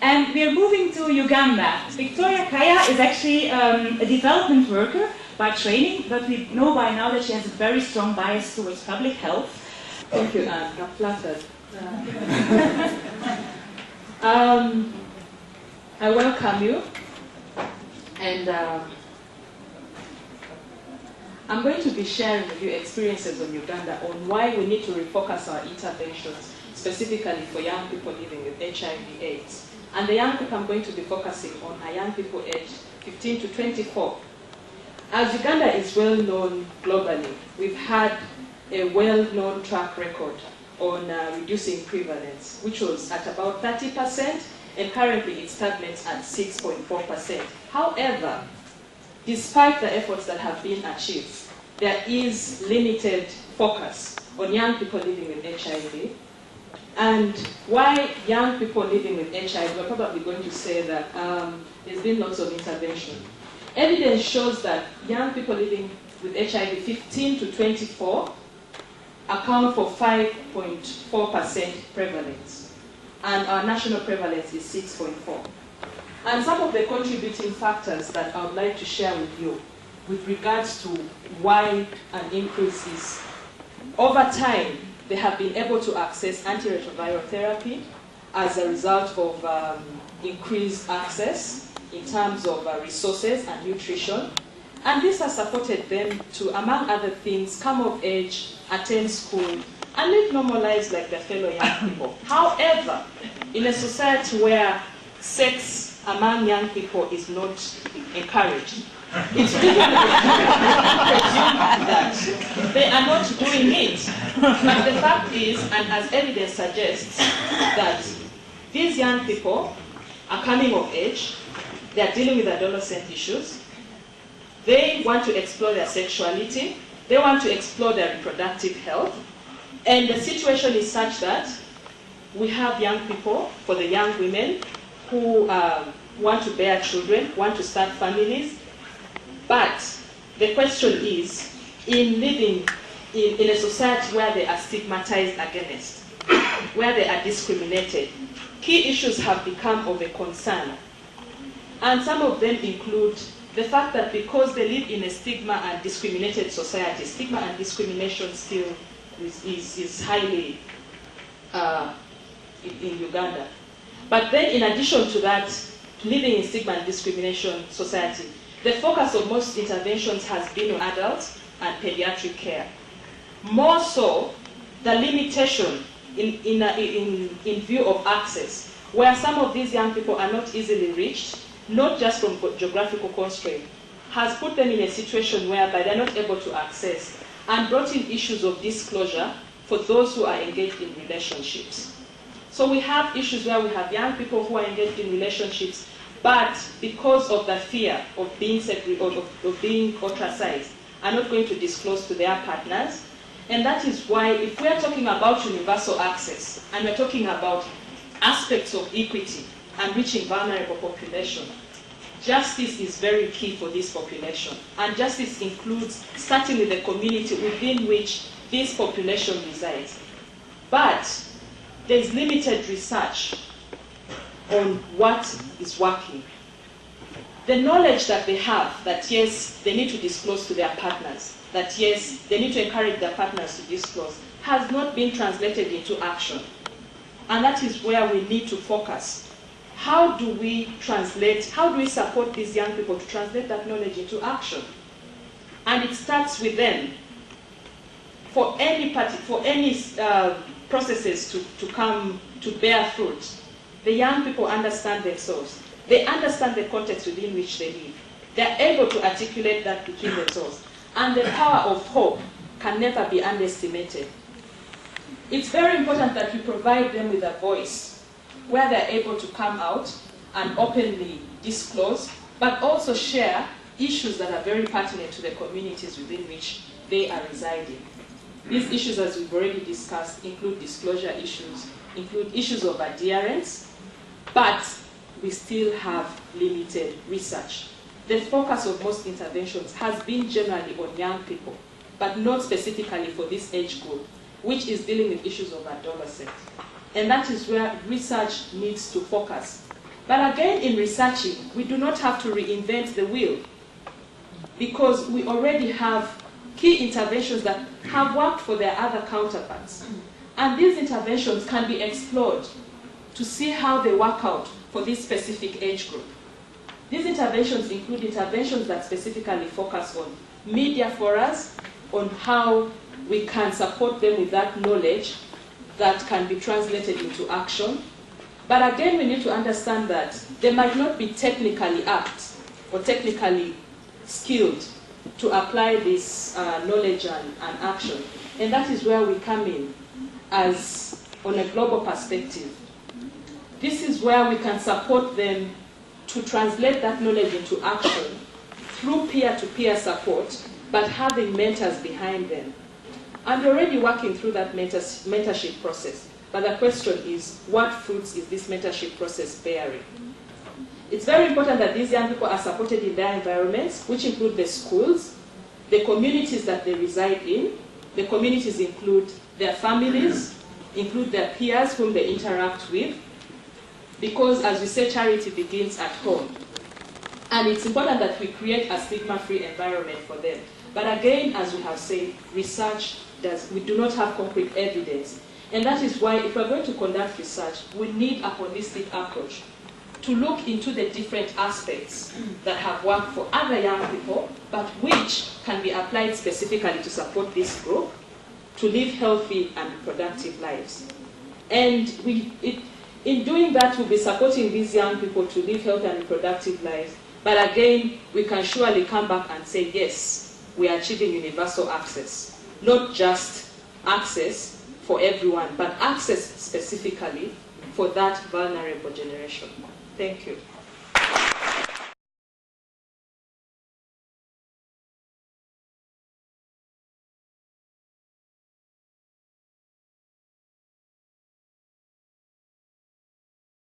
And we are moving to Uganda. Victoria Kajja is actually a development worker by training, but we know by now that she has a very strong bias towards public health. Thank you, Anne. I'm flattered. I welcome you, and I'm going to be sharing with you experiences of Uganda on why we need to refocus our interventions, specifically for young people living with HIV/AIDS. And the young people I'm going to be focusing on are young people aged 15 to 24. As Uganda is well known globally, we've had a well-known track record on reducing prevalence, which was at about 30%, and currently it stagnates at 6.4%. However, despite the efforts that have been achieved, there is limited focus on young people living with HIV. And why young people living with HIV, we're probably going to say that there's been lots of intervention. Evidence shows that young people living with HIV 15 to 24 account for 5.4% prevalence. And our national prevalence is 6.4. And some of the contributing factors that I would like to share with you with regards to why an increase is, over time, they have been able to access antiretroviral therapy as a result of increased access in terms of resources and nutrition. And this has supported them to, among other things, come of age, attend school, and live normal lives like their fellow young people. However, in a society where sex among young people is not encouraged, it's really presumed that they are not doing it. But the fact is, and as evidence suggests, that these young people are coming of age, they are dealing with adolescent issues, they want to explore their sexuality, they want to explore their reproductive health, and the situation is such that we have young people, for the young women, who want to bear children, want to start families. But the question is, in living in a society where they are stigmatized against, where they are discriminated, key issues have become of a concern. And some of them include the fact that because they live in a stigma and discriminated society, stigma and discrimination still is highly in Uganda. But then in addition to that, living in stigma and discrimination society, the focus of most interventions has been on adult and pediatric care. More so, the limitation in view of access, where some of these young people are not easily reached, not just from geographical constraint, has put them in a situation whereby they're not able to access, and brought in issues of disclosure for those who are engaged in relationships. So we have issues where we have young people who are engaged in relationships, but because of the fear of being ostracized, are not going to disclose to their partners. And that is why, if we are talking about universal access, and we're talking about aspects of equity and reaching vulnerable population, justice is very key for this population. And justice includes starting with the community within which this population resides. But there's limited research on what is working. The knowledge that they have, that yes, they need to disclose to their partners, that yes, they need to encourage their partners to disclose, has not been translated into action. And that is where we need to focus. How do we support these young people to translate that knowledge into action? And it starts with them. For any processes to come to bear fruit, the young people understand themselves. They understand the context within which they live. They're able to articulate that between themselves. And the power of hope can never be underestimated. It's very important that we provide them with a voice where they're able to come out and openly disclose, but also share issues that are very pertinent to the communities within which they are residing. These issues, as we've already discussed, include disclosure issues, include issues of adherence, but we still have limited research. The focus of most interventions has been generally on young people, but not specifically for this age group, which is dealing with issues of adolescence. And that is where research needs to focus But again, in researching, we do not have to reinvent the wheel, because we already have key interventions that have worked for their other counterparts. And these interventions can be explored to see how they work out for this specific age group. These interventions include interventions that specifically focus on media for us, on how we can support them with that knowledge that can be translated into action. But again, we need to understand that they might not be technically apt or technically skilled to apply this knowledge and action. And that is where we come in as on a global perspective. This is where we can support them to translate that knowledge into action through peer-to-peer support, but having mentors behind them. And we're already working through that mentorship process. But the question is, what fruits is this mentorship process bearing? It's very important that these young people are supported in their environments, which include the schools, the communities that they reside in. The communities include their families, include their peers whom they interact with, because as we say, charity begins at home. And it's important that we create a stigma-free environment for them. But again, as we have said, research we do not have concrete evidence. And that is why if we're going to conduct research, we need a holistic approach to look into the different aspects that have worked for other young people, but which can be applied specifically to support this group to live healthy and productive lives. And in doing that, we'll be supporting these young people to live healthy and productive lives. But again, we can surely come back and say, yes, we are achieving universal access. Not just access for everyone, but access specifically for that vulnerable generation. Thank you.